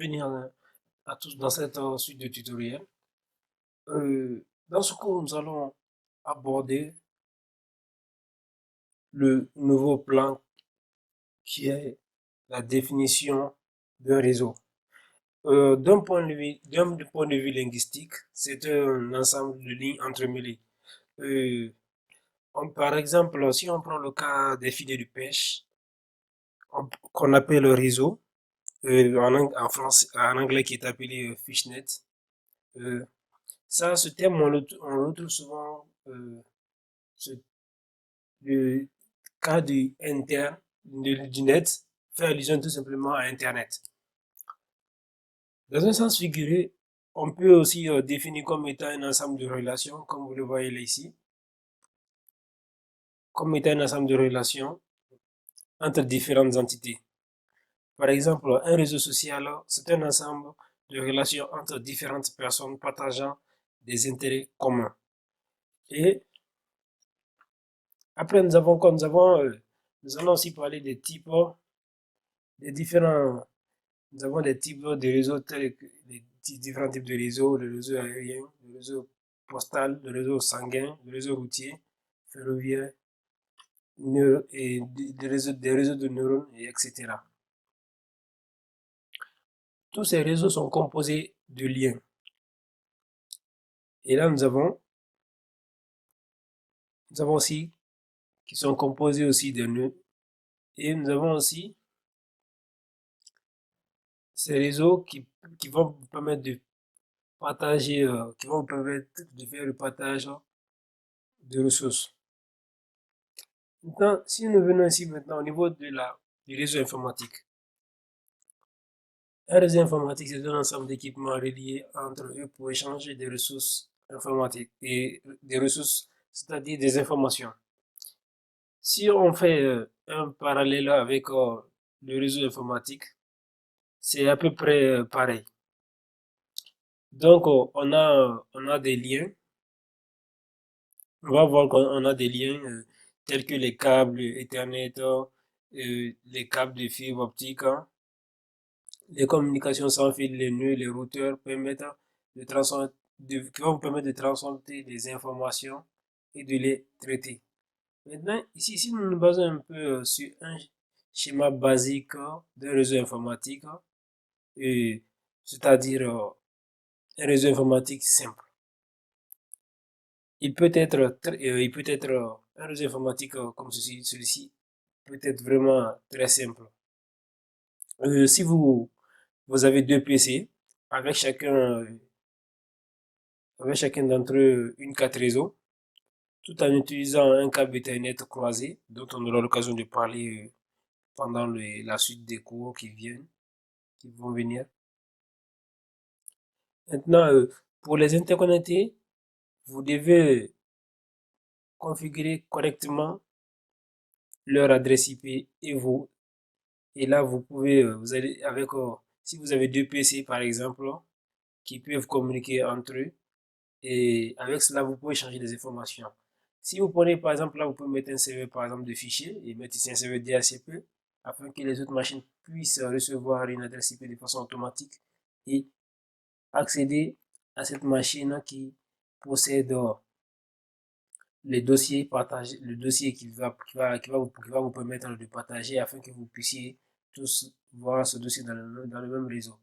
bienvenue à tous dans cette suite de tutoriels. Dans ce cours, nous allons aborder le nouveau plan qui est la définition d'un réseau. D'un point de vue linguistique, c'est un ensemble de lignes entremêlées. Euh, Par exemple, si on prend le cas des filets de pêche, qu'on appelle réseau, en français, en anglais qui est appelé fishnet. euh, Ça, ce terme, on le retrouve souvent, ce- le cas du net fait allusion tout simplement à Internet. Dans un sens figuré, on peut aussi définir comme étant un ensemble de relations, comme vous le voyez là ici, comme étant un ensemble de relations entre différentes entités. Par exemple, un réseau social, c'est un ensemble de relations entre différentes personnes partageant des intérêts communs. Et après, nous allons aussi parler des types, des différents, nous avons des types de réseaux tels que différents types de réseaux, le réseau aérien, le réseau postal, le réseau sanguin, le réseau routier, ferroviaire, et des réseaux de neurones, et etc. Tous ces réseaux sont composés de liens. Et là, nous avons aussi, qui sont composés aussi de nœuds. Et nous avons aussi ces réseaux qui vont vous permettre de partager, qui vont vous permettre de faire le partage de ressources. Maintenant, si nous venons ici maintenant au niveau du réseau informatique. Un réseau informatique, c'est un ensemble d'équipements reliés entre eux pour échanger des ressources informatiques et des ressources, c'est-à-dire des informations. Si on fait un parallèle avec le réseau informatique, c'est à peu près pareil. Donc, on a des liens. On va voir qu'on a des liens tels que les câbles Ethernet, les câbles de fibre optique, hein. Les communications sans fil, les nœuds, les routeurs permettent qui vont vous permettre de transporter des informations et de les traiter. Maintenant, ici, si nous nous basons un peu sur un schéma basique d'un réseau informatique, et c'est-à-dire un réseau informatique simple. Il peut être un réseau informatique comme celui-ci peut être vraiment très simple. Si vous avez deux PC, avec chacun d'entre eux une carte réseau, tout en utilisant un câble Ethernet croisé, dont on aura l'occasion de parler pendant la suite des cours qui vont venir. Maintenant, pour les interconnecter, vous devez configurer correctement leur adresse IP et là, vous pouvez, vous allez si vous avez deux PC par exemple, qui peuvent communiquer entre eux, et avec cela, vous pouvez changer des informations. Si vous prenez par exemple, là, vous pouvez mettre un serveur par exemple de fichiers et mettre ici un serveur DHCP afin que les autres machines puissent recevoir une adresse IP de façon automatique et accéder à cette machine qui possède les dossiers partagés, le dossier qui va vous permettre de partager afin que vous puissiez tous voir ce dossier dans le même réseau.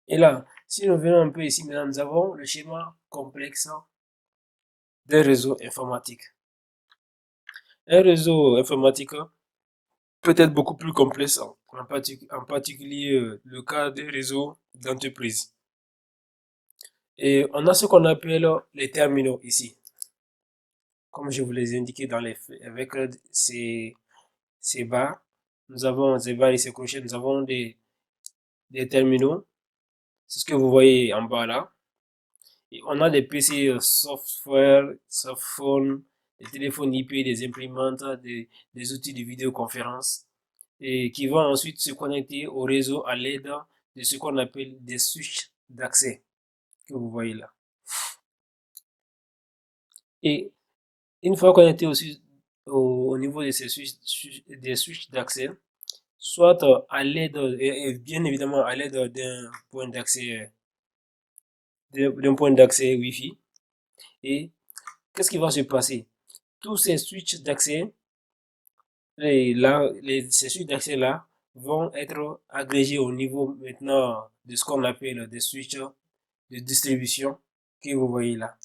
Et là, si nous venons un peu ici, maintenant, nous avons le schéma complexe d'un réseau informatique. Un réseau informatique peut être beaucoup plus complexe, en particulier le cas des réseaux d'entreprise. Et on a ce qu'on appelle les terminaux ici. Comme je vous les ai indiqué avec ces barres, nous avons ces barres et ces crochets, nous avons des terminaux. C'est ce que vous voyez en bas là. Et on a des PC software, softphone, des téléphones IP, des imprimantes, des outils de vidéoconférence et qui vont ensuite se connecter au réseau à l'aide de ce qu'on appelle des switches d'accès que vous voyez là. Et une fois connecté aussi au niveau de des switches d'accès, soit à l'aide, et bien évidemment à l'aide d'un point d'accès Wi-Fi. Et qu'est-ce qui va se passer? Tous ces switches d'accès, ces switches d'accès là vont être agrégés au niveau maintenant de ce qu'on appelle des switches de distribution que vous voyez là.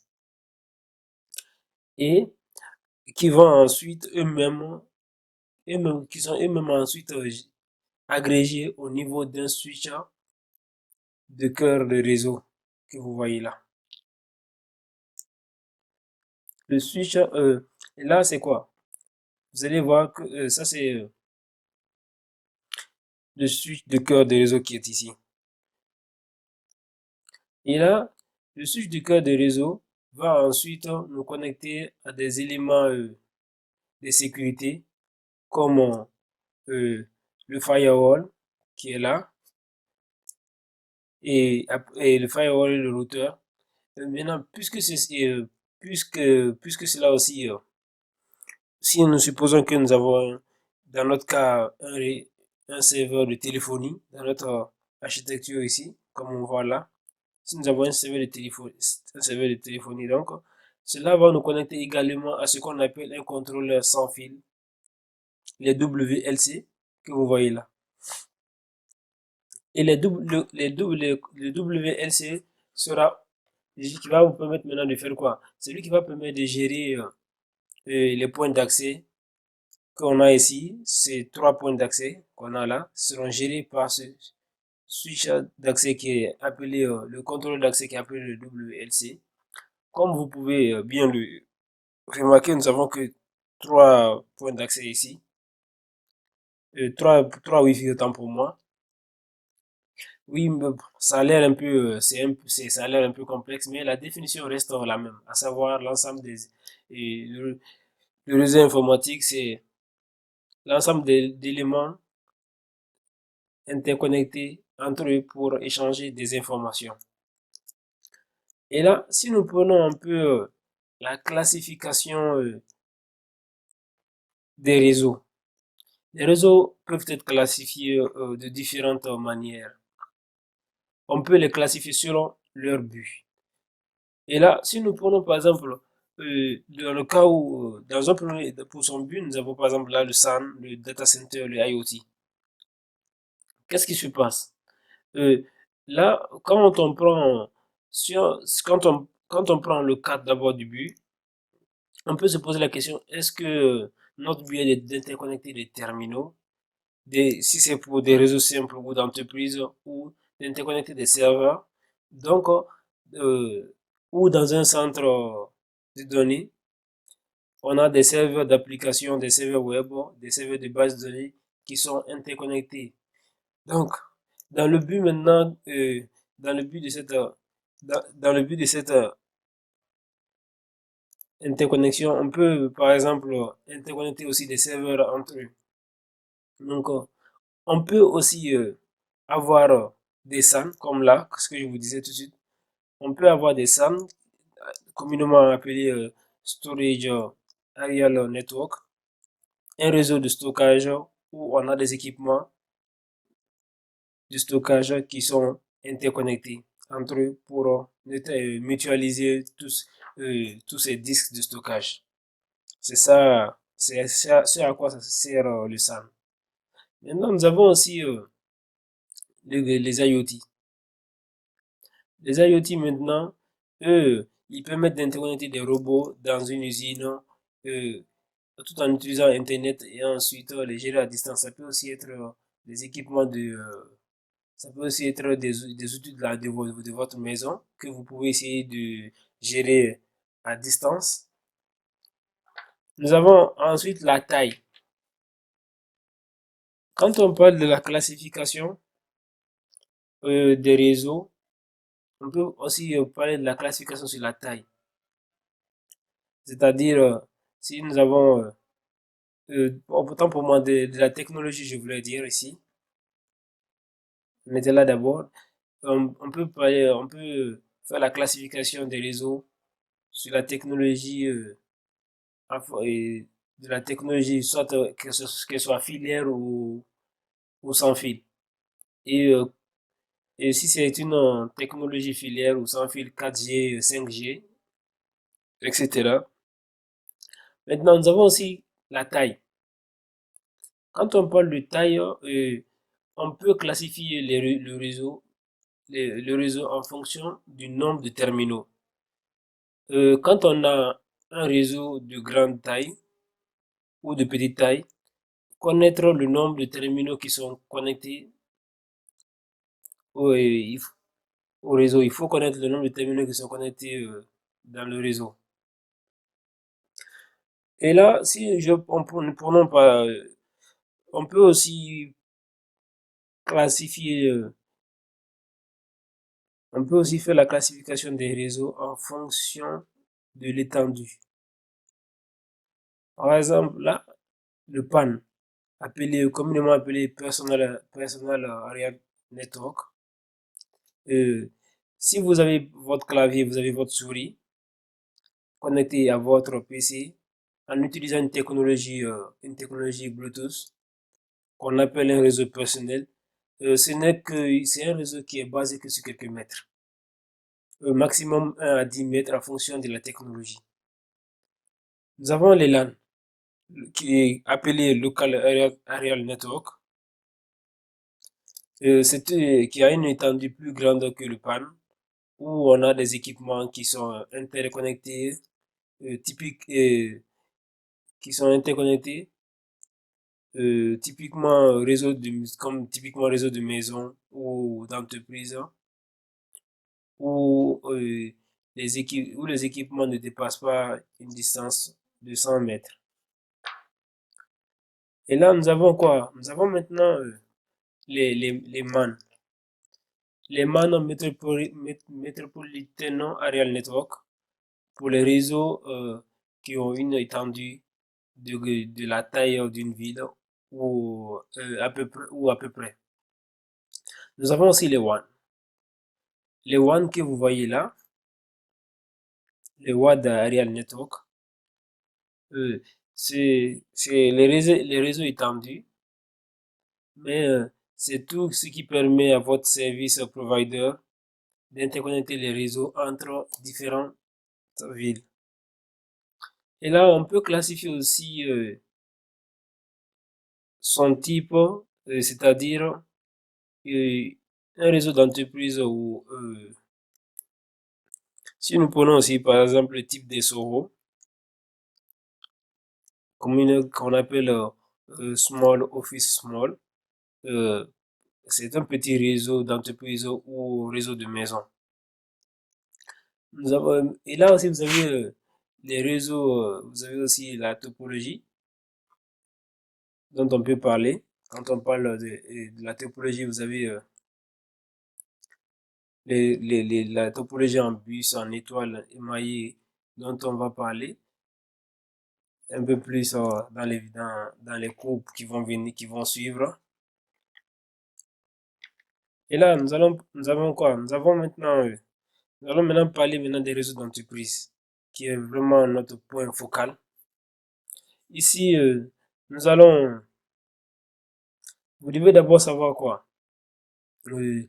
Et qui vont ensuite qui sont eux-mêmes ensuite agrégés au niveau d'un switch de cœur de réseau que vous voyez là. Le switch, là, c'est quoi? Vous allez voir que ça, c'est le switch de cœur de réseau qui est ici. Et là, le switch de cœur de réseau va ensuite nous connecter à des éléments de sécurité comme le firewall qui est là et le firewall et le routeur. Maintenant, puisque cela aussi, si nous supposons que nous avons, dans notre cas, un serveur de téléphonie, dans notre architecture ici, comme on voit là, si nous avons un serveur de téléphonie, donc, cela va nous connecter également à ce qu'on appelle un contrôleur sans fil, les WLC, que vous voyez là. Et le WLC sera, qui va vous permettre maintenant de faire quoi? C'est lui qui va permettre de gérer les points d'accès qu'on a ici. Ces 3 points d'accès qu'on a là seront gérés par ce switch d'accès qui est appelé, le contrôleur d'accès qui est appelé le WLC. Comme vous pouvez bien le remarquer, nous avons que 3 points d'accès ici. 3 Wi-Fi autant pour moi. Oui, mais ça a l'air un peu, ça a l'air un peu complexe, mais la définition reste la même, à savoir l'ensemble et le réseau informatique, c'est l'ensemble d'éléments interconnectés entre eux pour échanger des informations. Et là, si nous prenons un peu la classification des réseaux, les réseaux peuvent être classifiés de différentes manières. On peut les classifier selon leur but. Et là, si nous prenons par exemple, dans le cas où, dans un premier, pour son but, nous avons par exemple là le SAN, le data center, le IoT. Qu'est-ce qui se passe? Euh, Là, quand on prend, quand on prend le cadre d'abord du but, on peut se poser la question, est-ce que notre but est d'interconnecter des terminaux, si c'est pour des réseaux simples ou d'entreprise, ou d'interconnecter des serveurs, donc, ou dans un centre de données, on a des serveurs d'application, des serveurs web, des serveurs de base de données qui sont interconnectés. Donc, dans le but maintenant, dans le but de cette, dans le but de cette interconnexion, on peut par exemple interconnecter aussi des serveurs entre eux. Donc, on peut aussi avoir des SAN, comme là, ce que je vous disais tout de suite. On peut avoir des SAN, communément appelés Storage Aerial Network, un réseau de stockage où on a des équipements de stockage qui sont interconnectés entre eux pour mutualiser tous ces disques de stockage. C'est ça, c'est à quoi ça sert le SAN. Maintenant, nous avons aussi les IoT. Les IoT maintenant, eux, ils permettent d'interconnecter des robots dans une usine euh, tout en utilisant Internet et ensuite les gérer à distance. Ça peut aussi être des équipements ça peut aussi être des outils de votre maison que vous pouvez essayer de gérer à distance. Nous avons ensuite la taille. Quand on parle de la classification des réseaux, on peut aussi parler de la classification sur la taille. C'est-à-dire, si nous avons, pourtant pour moi, de la technologie, je voulais dire ici, on était là d'abord, on peut parler, on peut faire la classification des réseaux sur la technologie, et de la technologie, soit qu'elle soit filaire ou sans fil. Et, et si c'est une technologie filaire ou sans fil 4G, 5G, etc. Maintenant, nous avons aussi la taille. Quand on parle de taille, on peut classifier le réseau en fonction du nombre de terminaux. Quand on a un réseau de grande taille ou de petite taille, connaître le nombre de terminaux qui sont connectés au, au réseau, il faut connaître le nombre de terminaux qui sont connectés dans le réseau. Et là, si nous prenons pas, on peut aussi classifier, on peut aussi faire la classification des réseaux en fonction de l'étendue. Par exemple, là, le PAN, communément appelé Personal Area Network. Euh, si vous avez votre clavier, vous avez votre souris connecté à votre PC en utilisant une technologie Bluetooth qu'on appelle un réseau personnel, c'est un réseau qui est basé que sur quelques mètres, maximum 1 à 10 mètres en fonction de la technologie. Nous avons les LAN, qui est appelé Local Area Network, qui a une étendue plus grande que le PAN, où on a des équipements qui sont interconnectés, typiques, qui sont interconnectés, comme typiquement réseau de maison ou d'entreprise, où, où les équipements ne dépassent pas une distance de 100 mètres. Et là, nous avons quoi? Nous avons maintenant les MAN. Les MAN Metropolitan Area Network pour les réseaux qui ont une étendue de la taille d'une ville ou à peu près. Nous avons aussi les WAN. Les WAN que vous voyez là, les Wide Area Network, euh, c'est les réseaux étendus, mais c'est tout ce qui permet à votre service provider d'interconnecter les réseaux entre différentes villes. Et là, on peut classifier aussi son type, c'est-à-dire euh, un réseau d'entreprise ou si nous prenons aussi par exemple le type des SOHO, qu'on appelle Small Office Small, euh, c'est un petit réseau d'entreprise ou réseau de maison. Et là aussi, vous avez les réseaux, vous avez aussi la topologie dont on peut parler. Quand on parle de la topologie, vous avez la topologie en bus, en étoile émaillée dont on va parler un peu plus dans les cours qui vont venir, qui vont suivre. Et là, nous avons quoi? Nous allons maintenant parler maintenant des réseaux d'entreprise, qui est vraiment notre point focal. Ici, nous allons, vous devez d'abord savoir quoi? Euh,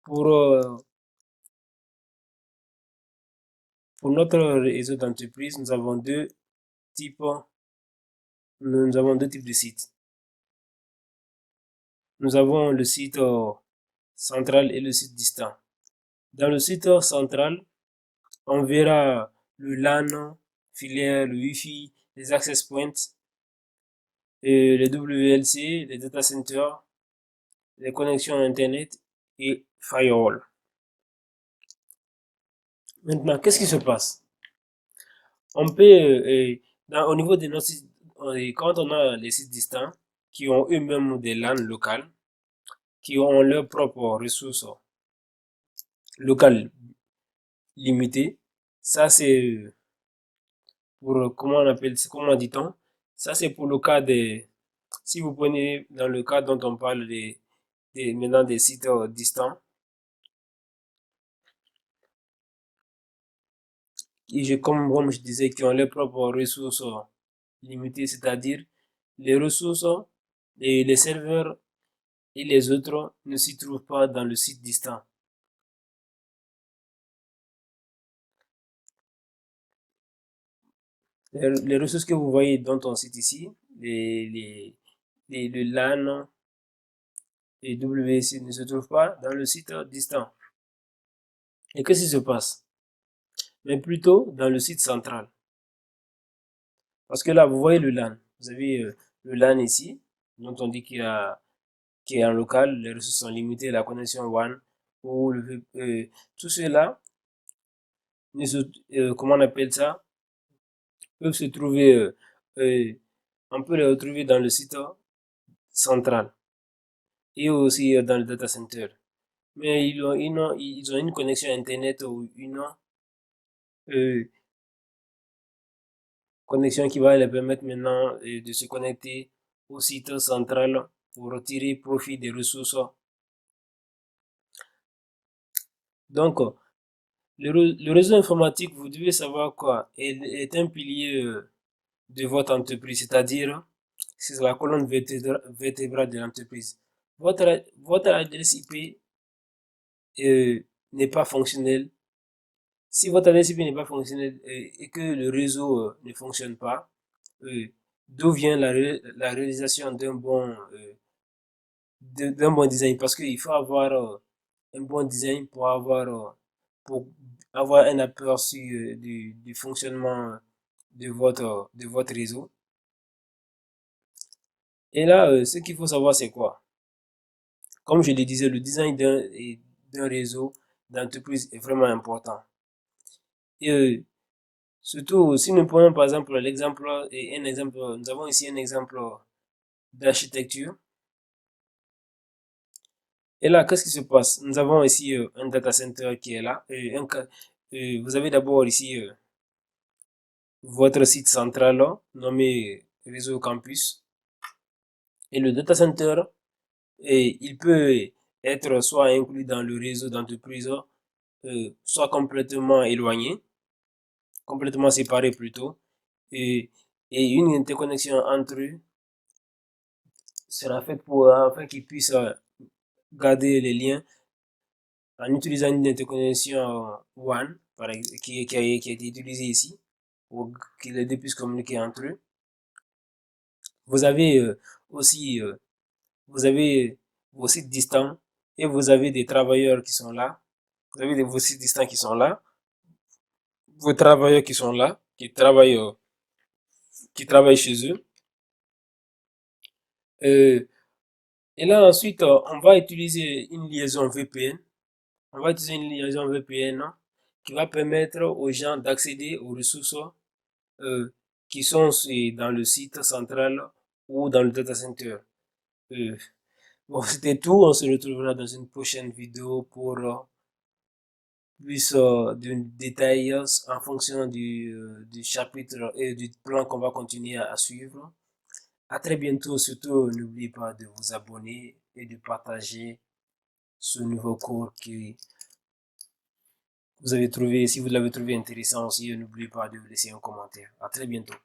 pour, euh, pour notre réseau d'entreprise, types, nous avons deux types de sites. Nous avons le site central et le site distant. Dans le site central, on verra le LAN, filaire, le Wi-Fi, les access points, et les WLC, les data centers, les connexions Internet et firewall. Maintenant, qu'est-ce qui se passe? On peut, au niveau de nos sites, quand on a les sites distants qui ont eux-mêmes des LAN locales, qui ont leurs propres ressources locales limitées, ça c'est pour, comment dit-on? Ça c'est pour le cas des, si vous prenez dans le cas dont on parle maintenant des sites distants, comme je disais, qui ont leurs propres ressources limitées, c'est-à-dire les ressources et les serveurs et les autres ne s'y trouvent pas dans le site distant. Les ressources que vous voyez dans ton site ici, le LAN et WC ne se trouvent pas dans le site distant. Et qu'est-ce qui se passe? Mais plutôt dans le site central. Parce que là, vous voyez le LAN. Vous avez le LAN ici, dont on dit qu'il est en local, les ressources sont limitées, la connexion WAN, ou tout cela, comment on appelle ça, peuvent se trouver, euh, on peut les retrouver dans le site central et aussi dans le data center. Mais ils ont une connexion Internet ou une euh, connexion qui va les permettre maintenant de se connecter au site central pour retirer profit des ressources. Donc, le réseau informatique, vous devez savoir quoi, est un pilier de votre entreprise, c'est-à-dire c'est la colonne vertébrale de l'entreprise. Votre adresse IP n'est pas fonctionnelle. Si votre adresse IP n'est pas fonctionnelle et que le réseau ne fonctionne pas, euh, d'où vient la réalisation d'un bon design? Parce qu'il faut avoir un bon design pour avoir un aperçu du fonctionnement de votre réseau. Et là, ce qu'il faut savoir, c'est quoi? Comme je le disais, le design d'un réseau d'entreprise est vraiment important. Et surtout, si nous prenons par exemple l'exemple, et un exemple, nous avons ici un exemple d'architecture. Et là, qu'est-ce qui se passe? Nous avons ici un data center qui est là. Vous avez d'abord ici votre site central là, nommé réseau campus. Et le data center, il peut être soit inclus dans le réseau d'entreprise, soit complètement éloigné, complètement séparé plutôt. Et, et une interconnexion entre eux sera faite pour afin qu'ils puissent garder les liens en utilisant une interconnexion WAN qui a été utilisée ici pour que les deux puissent communiquer entre eux. Vous avez aussi vous avez vos sites distants et vous avez des travailleurs qui sont là. Vous avez vos sites distants qui sont là, vos travailleurs qui sont là, qui travaillent chez eux. Euh, et là ensuite, on va utiliser une liaison VPN. On va utiliser une liaison VPN qui va permettre aux gens d'accéder aux ressources euh, qui sont dans le site central ou dans le data center. Euh, bon, c'était tout. On se retrouvera dans une prochaine vidéo pour plus de détails en fonction du chapitre et du plan qu'on va continuer à suivre. À très bientôt. Surtout, n'oubliez pas de vous abonner et de partager ce nouveau cours que vous avez trouvé. Si vous l'avez trouvé intéressant aussi, n'oubliez pas de laisser un commentaire. À très bientôt.